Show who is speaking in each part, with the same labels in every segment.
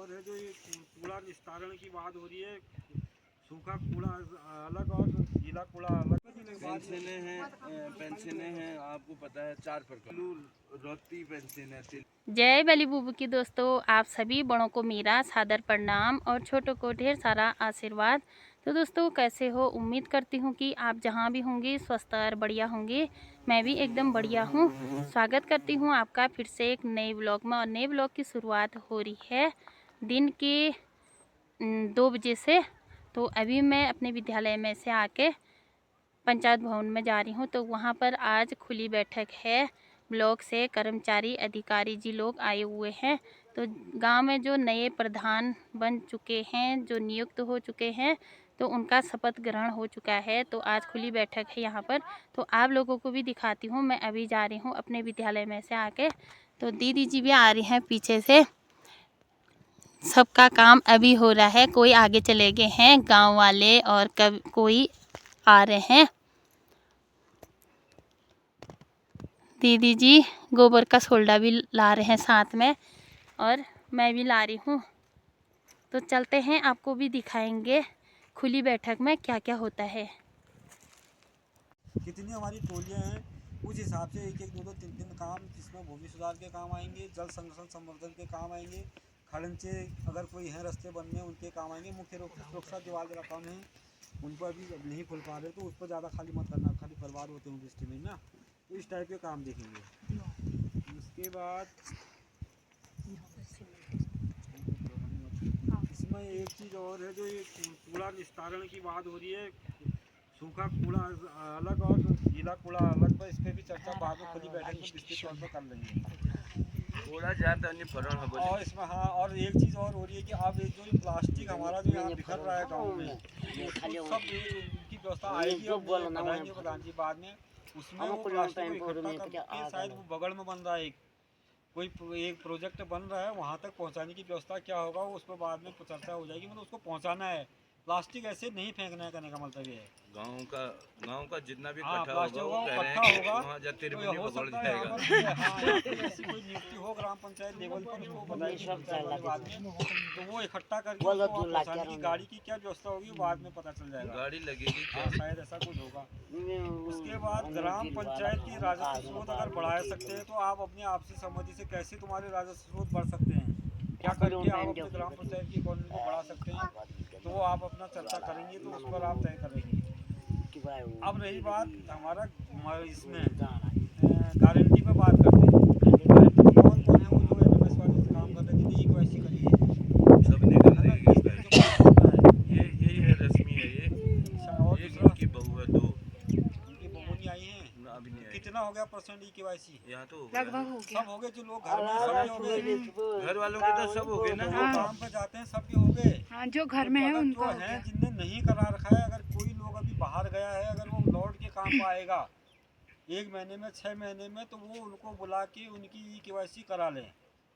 Speaker 1: और है जो ये कूड़ा निस्तारण की बात हो रही है, सूखा कूड़ा अलग और गीला कूड़ा अलग।
Speaker 2: पेंशनें हैं आपको पता है 4 प्रकार रोटी पेंशन है।
Speaker 3: जय बली बुबू की दोस्तों, आप सभी बड़ों को मेरा सादर प्रणाम और छोटों को ढेर सारा आशीर्वाद। तो दोस्तों कैसे हो, उम्मीद करती हूँ कि आप जहाँ भी होंगे स्वस्थ और बढ़िया होंगे। मैं भी एकदम बढ़िया हूँ। स्वागत करती हूँ आपका फिर से एक नए ब्लॉग में। और नए ब्लॉग की शुरुआत हो रही है दिन के 2 बजे से। तो अभी मैं अपने विद्यालय में से आके पंचायत भवन में जा रही हूँ। तो वहाँ पर आज खुली बैठक है, ब्लॉक से कर्मचारी अधिकारी जी लोग आए हुए हैं। तो गांव में जो नए प्रधान बन चुके हैं, जो नियुक्त हो चुके हैं, तो उनका शपथ ग्रहण हो चुका है। तो आज खुली बैठक है यहाँ पर। तो आप लोगों को भी दिखाती हूँ। मैं अभी जा रही हूँ अपने विद्यालय में से आके। तो दीदी जी भी आ रही हैं पीछे से। सबका काम अभी हो रहा है, कोई आगे चले गए हैं गाँव वाले और कोई आ रहे हैं। दीदी जी गोबर का सोल्डा भी ला रहे हैं साथ में, और मैं भी ला रही हूँ। तो चलते हैं, आपको भी दिखाएंगे खुली बैठक में क्या क्या होता है।
Speaker 1: कितनी हमारी टोलियाँ हैं उस हिसाब से एक एक दो दो तीन तीन काम, जिसमें भूमि सुधार के काम आएंगे, जल संरक्षण संवर्धन के काम आएंगे, खड़ंचे अगर कोई हैं रास्ते बनने उनके काम आएंगे, मुख्य रूप से सुरक्षा दीवार का काम है, उन पर भी अब नहीं खुल पा रहे तो उस पर ज़्यादा खाली मत करना, खाली बर्बाद होते होंगे इस में ना। तो इस टाइप के काम देखेंगे। उसके बाद इसमें एक चीज़ और है, जो ये कूड़ा निस्तारण की बात हो रही है, सूखा कूड़ा अलग और गीला कूड़ा अलग, पर इस पर भी चर्चा बाद में खुली बैठक में विस्तृत तौर पर कर लेंगे।
Speaker 2: थोड़ा ज़्यादा नहीं फरण
Speaker 1: और इसमें हाँ, और एक चीज़ और हो रही है कि अब जो प्लास्टिक हमारा जो यहाँ बिखर रहा है गाँव में, तो सब उनकी व्यवस्था आएगी। अब बताएंगे प्रधान जी बाद में। उसमें वो प्लास्टिक को इकट्ठा करके शायद वो बगल में बन रहा है कोई एक प्रोजेक्ट बन रहा है, वहाँ तक पहुँचाने की व्यवस्था क्या होगा उस पर बाद में चर्चा हो जाएगी। मतलब उसको पहुँचाना है, प्लास्टिक ऐसे नहीं फेंकना है, कहने का मतलब ये है।
Speaker 2: गांव का जितना भी
Speaker 1: हाँ,
Speaker 2: इकट्ठा
Speaker 1: प्लास्टिक
Speaker 2: होगा वो
Speaker 1: इकट्ठा होगा तो हो सकता है यहाँ पर ऐसी कोई नियुक्ति हो ग्राम पंचायत लेवल पर, उसको बताएगी पंचायत वाले बाद में, तो वो इकट्ठा करके उसको पहुँचाने की गाड़ी की क्या व्यवस्था होगी बाद में पता चल जाएगा।
Speaker 2: गाड़ी लगेगी
Speaker 1: हाँ, शायद ऐसा कुछ होगा। उसके बाद ग्राम पंचायत की राजस्व स्रोत अगर बढ़ा सकते हैं तो आप अपनी आपसी सहमति से कैसे तुम्हारे राजस्व स्रोत बढ़ सकते हैं, क्या करके आप अपने ग्राम पंचायत की इकोनॉमी को बढ़ा सकते हैं, तो वो आप अपना चर्चा करेंगे, तो उस पर आप तय करेंगे। अब रही बात हमारा इसमें गारंटी पे बात करते हैं। गारंटी कौन कौन है वो जो एनएमएस वाले से काम कर रहे थे, ये ऐसी करिए
Speaker 2: सबने कर रही है। यही है रस्मी है ये।
Speaker 1: और
Speaker 2: एक इनकी बहू है, 2
Speaker 1: उनकी बहू नहीं आई है।
Speaker 2: अभी नहीं आई।
Speaker 1: कितना हो गया परसेंट ई केवाईसी?
Speaker 2: यहाँ तो
Speaker 1: लगभग हो गया। सब हो गए, जो लोग घर में सब हो गए,
Speaker 2: घर वालों के तो सब हो गए ना,
Speaker 1: जो काम पे जाते हैं सब हो गए।
Speaker 4: हाँ, जो घर में है उनका हो गया।
Speaker 1: जिनने नहीं करा रखा है, अगर कोई लोग अभी बाहर गया है, अगर वो लौट के काम पाएगा 1 महीने में 6 महीने में, तो वो उनको बुला के उनकी ई केवाईसी करा लें,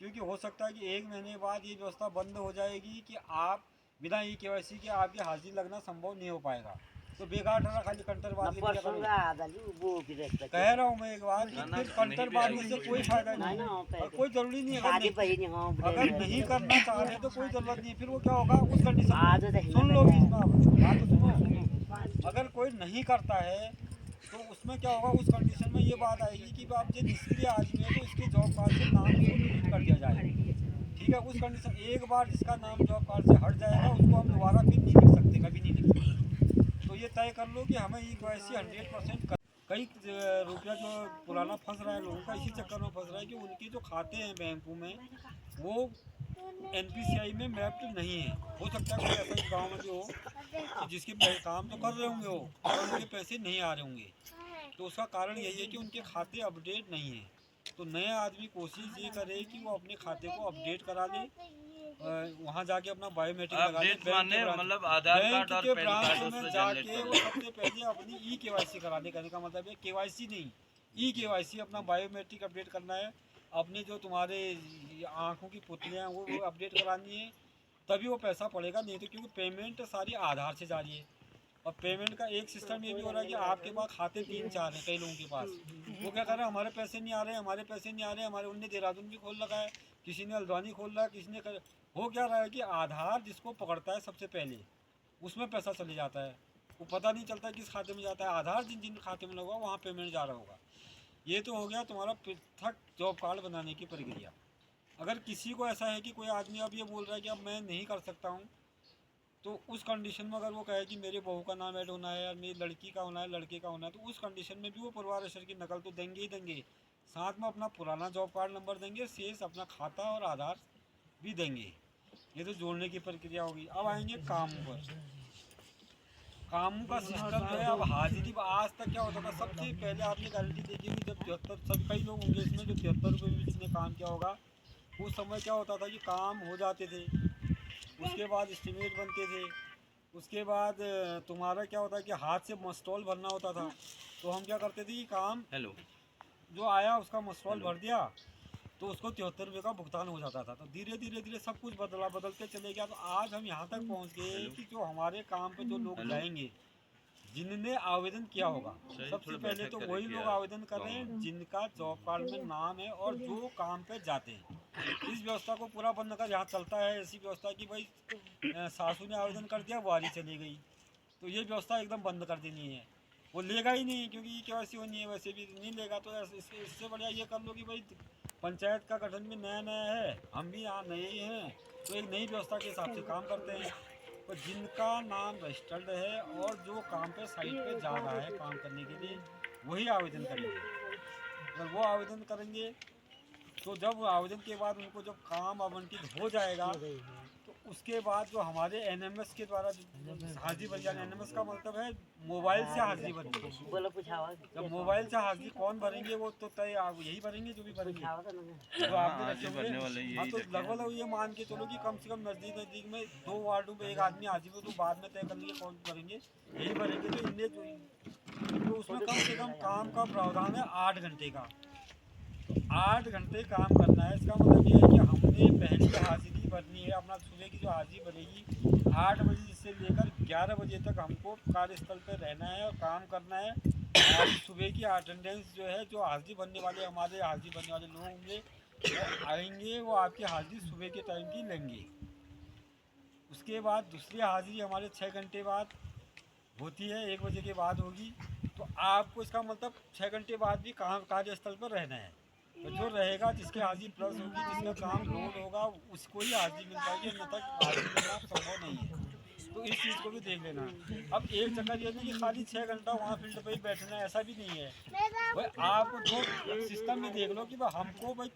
Speaker 1: क्योंकि हो सकता है कि 1 महीने बाद ये व्यवस्था बंद हो जाएगी कि आप बिना ई केवाईसी के आपकी हाजिरी लगना संभव नहीं हो पाएगा। तो बेकार ठहरा खाली कंटरबाजी कह रहा हूँ मैं एक बार, फिर कंटरबाजी से कोई फायदा नहीं है और कोई जरूरी नहीं है। अगर नहीं करना चाह रहे तो कोई जरूरत नहीं, फिर वो क्या होगा उस कंडीशन, सुन लो बात तो सुनो, अगर कोई नहीं करता है तो उसमें क्या होगा, उस कंडीशन में ये बात आएगी कि आप जो निष्क्रिय आदमी है तो इसके जॉब कार्ड से नाम डिलीट कर दिया जाए। ठीक है, उस कंडीशन एक बार जिसका नाम जॉब कार्ड से हट जाएगा उसको हम दोबारा फिर नहीं लिख सकते, कभी नहीं लिख सकते। तो ये तय कर लो कि हमें ई केवाईसी 100% कई रुपया जो पुराना फंस रहा है लोगों का, इसी चक्कर में फंस रहा है कि उनके जो खाते हैं बैंकों में वो एनपीसीआई में मैप्ड नहीं है। हो सकता है कोई ऐसा इस गाँव में भी हो कि जिसके काम तो कर रहे होंगे वो, और उनके पैसे नहीं आ रहे होंगे, तो उसका कारण यही है कि उनके खाते अपडेट नहीं है। तो नए आदमी कोशिश ये करे कि वो अपने खाते को अपडेट करा ले, वहाँ जाके अपना बायोमेट्रिक लगा ले,
Speaker 2: मतलब आधार कार्ड और पैन कार्ड
Speaker 1: में जाके वो सबसे पहले अपनी ई केवाईसी करा ले। कहने का मतलब है केवाईसी नहीं, ई केवाईसी, अपना बायोमेट्रिक अपडेट करना है, अपने जो तुम्हारे आँखों की पुतलियाँ हैं वो अपडेट करानी है, तभी वो पैसा पड़ेगा। नहीं तो क्योंकि पेमेंट सारी आधार से जा रही है, और पेमेंट का एक सिस्टम ये भी हो रहा है कि आपके पास खाते 3-4 हैं कई लोगों के पास, वो क्या कर रहे हैं, हमारे पैसे नहीं आ रहे, हमारे पैसे नहीं आ रहे, हमारे उनने देहरादून भी खोल रखा है, किसी ने हल्द्वानी खोल रहा है, किसी ने हो क्या रहा है कि आधार जिसको पकड़ता है सबसे पहले उसमें पैसा चले जाता है, वो पता नहीं चलता किस खाते में जाता है। आधार जिन जिन खाते में लगा वहाँ पेमेंट जा रहा होगा। ये तो हो गया तुम्हारा पृथक जॉब कार्ड बनाने की प्रक्रिया। अगर किसी को ऐसा है कि कोई आदमी अब ये बोल रहा है कि अब मैं नहीं कर सकता हूँ, तो उस कंडीशन में अगर वो कहे कि मेरे बहू का नाम ऐड होना है या मेरी लड़की का होना है, लड़के का होना है, तो उस कंडीशन में भी वो परिवार आश्रय की नकल तो देंगे ही देंगे, साथ में अपना पुराना जॉब कार्ड नंबर देंगे, शेष अपना खाता और आधार भी देंगे। ये तो जोड़ने की प्रक्रिया होगी। अब आएंगे काम पर। काम का सिस्टम जो है, अब हाजिरी आज तक क्या होता था, सबसे पहले आपने गारंटी देखी होगी जब 73 सब कई लोग होंगे इसमें जो 73 रुपये में जिसने काम किया होगा, उस समय क्या होता था कि काम हो जाते थे, उसके बाद एस्टीमेट बनते थे, उसके बाद तुम्हारा क्या होता है कि हाथ से मस्टॉल भरना होता था। तो हम क्या करते थे कि काम जो आया उसका मस्टॉल भर दिया तो उसको 73 रुपये का भुगतान हो जाता था। तो धीरे धीरे सब कुछ बदलते चले गया। तो आज हम यहाँ तक पहुँच गए कि जो हमारे काम पे जो लोग जाएंगे, जिनने आवेदन किया होगा, सबसे पहले तो वही लोग आवेदन कर रहे हैं जिनका जॉब कार्ड में नाम है और जो काम पे जाते हैं। इस व्यवस्था को पूरा बंद कर यहाँ चलता है ऐसी व्यवस्था कि भाई सासू ने आवेदन कर दिया, वारी चली गई, तो ये व्यवस्था एकदम बंद कर देनी है। वो लेगा ही नहीं क्योंकि KYC होनी है, वैसे भी नहीं लेगा। तो इससे बढ़िया ये कर लो कि भाई पंचायत का गठन भी नया नया है, हम भी यहाँ नए ही हैं, तो एक नई व्यवस्था के हिसाब से काम करते हैं। तो जिनका नाम रजिस्टर्ड है और जो काम पे साइट पे जा रहा है काम करने के लिए, वही आवेदन करेंगे। अगर वो आवेदन करेंगे तो जब आवेदन के बाद उनको जब काम आवंटित हो जाएगा, तो उसके बाद जो हमारे NMS के द्वारा हाजिरी भरी जाए, NMS का मतलब है मोबाइल से हाजिरी भरनी। जब मोबाइल से हाजिरी कौन भरेंगे वो तो तय यही भरेंगे जो भी भरेंगे, जो आपने रखे होंगे। हाँ, तो लगभग ये मान के चलो कि कम से कम नज़दीक में 2 वार्डों में एक आदमी हाजिरी, तो बाद में तय कर लेंगे कौन भरेंगे, यही भरेंगे। तो इनमें तो उसमें कम से कम काम का प्रावधान है 8 घंटे का। 8 घंटे काम करना है। इसका मतलब ये है कि हमने पहली हाजिरी भरनी है, अपना सुबह की जो हाजिरी बनेगी 8 बजे से लेकर 11 बजे तक हमको कार्यस्थल पर रहना है और काम करना है। हमारी सुबह की अटेंडेंस जो है, जो हाजिरी भरने वाले हमारे हाजिरी भरने वाले लोग होंगे वो आएंगे, वो आपकी हाजिरी सुबह के टाइम की लेंगे। उसके बाद दूसरी हाजिरी हमारे 6 घंटे बाद होती है, 1 बजे के बाद होगी। तो आपको इसका मतलब 6 घंटे बाद भी कार्यस्थल पर रहना है। तो जो रहेगा, जिसकी हाजिरी प्लस होगी, जिसका काम लोड होगा, उसको ही हाजिरी मिल पाएगी, अन्यथा हाजिरी मिलना संभव नहीं है। तो इस चीज़ को भी देख लेना। अब एक चक्कर ये नहीं कि खाली 6 घंटा वहाँ फील्ड पे ही बैठना है, ऐसा भी नहीं है भाई। आप जो सिस्टम में देख लो कि भाई हमको भाई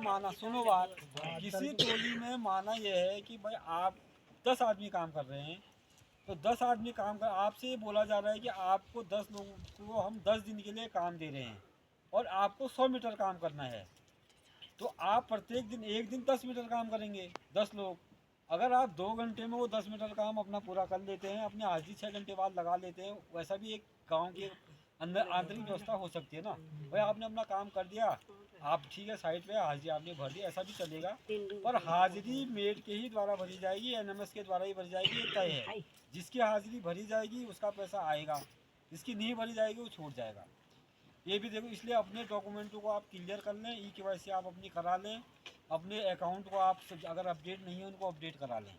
Speaker 1: माना सुनो बात, किसी टोली में माना यह है कि भाई आप 10 आदमी काम कर रहे हैं, तो 10 आदमी काम कर, आपसे ये बोला जा रहा है कि आपको 10 लोगों को हम 10 दिन के लिए काम दे रहे हैं और आपको 100 मीटर काम करना है। तो आप प्रत्येक दिन 1 दिन 10 मीटर काम करेंगे 10 लोग। अगर आप 2 घंटे में वो 10 मीटर काम अपना पूरा कर लेते हैं, अपनी हाजिरी 6 घंटे बाद लगा लेते हैं, वैसा भी एक गाँव के अंदर आंतरिक व्यवस्था हो सकती है ना। भाई आपने अपना काम कर दिया, आप ठीक है साइड पे हाजिरी आपने भर दी, ऐसा भी चलेगा। पर हाजिरी मेड के ही द्वारा भरी जाएगी, NMS के द्वारा ही भरी जाएगी, ये तय है। जिसकी हाजिरी भरी जाएगी उसका पैसा आएगा, जिसकी नहीं भरी जाएगी वो छूट जाएगा। ये भी देखो, इसलिए अपने डॉक्यूमेंटों को आप क्लियर कर लें, KYC आप अपनी करा लें, अपने अकाउंट को आप अगर अपडेट नहीं है उनको अपडेट करा लें।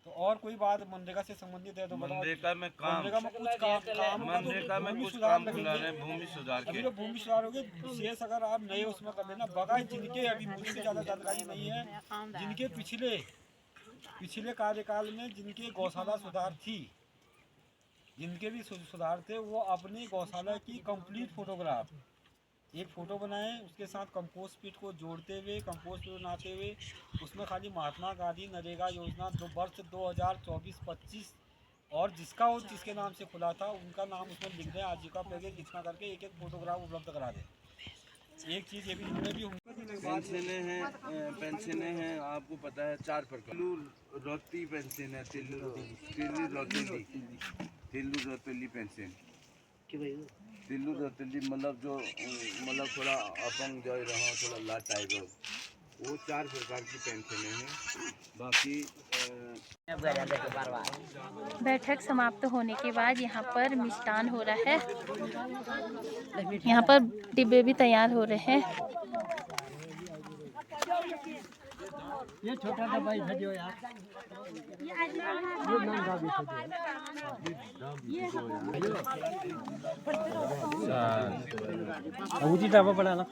Speaker 1: तो और कोई बात मनरेगा से संबंधित है तो
Speaker 2: मनरेगा में काम,
Speaker 1: मनरेगा में कुछ काम
Speaker 2: मनरेगा में कुछ काम खुला है, भूमि सुधार के।
Speaker 1: अभी तो भूमि सुधार हो गए, शेष अगर आप नए उसमें कर लेना। बगाई जिनके अभी मुझे भी ज़्यादा जानकारी नहीं है, जिनके पिछले कार्यकाल में जिनके गौशाला सुधार थी, जिनके भी सुधार थे, वो अपने गौशाला की कंप्लीट फोटोग्राफ एक फ़ोटो बनाएं, उसके साथ कंपोस्ट पीट को जोड़ते हुए, कंपोस्ट पीट बनाते हुए, उसमें खाली महात्मा गांधी नरेगा योजना वर्ष 2024-25 और जिसके नाम से खुला था उनका नाम उसमें लिख दें, आजीविका पैकेज कितना करके एक फोटोग्राफ उपलब्ध करा दें। एक चीज़ ये भी जितने भी
Speaker 2: पेंशनें हैं आपको पता है 4 प्रकार। रोती पेंशन है, तिल्लू रोतेली पेंशन, तिल्लू रोतेली मतलब जो मतलब थोड़ा अपंग जो रहा, थोड़ा लाट टाइप, वो 4 प्रकार की पेंशनें हैं। बाकी
Speaker 3: बैठक समाप्त होने के बाद यहाँ पर मिष्ठान हो रहा है। यहाँ पर डिब्बे भी तैयार हो रहे हैं।
Speaker 1: ये छोटा डब्बा इधर जो यार ये डब्बा बड़ा ना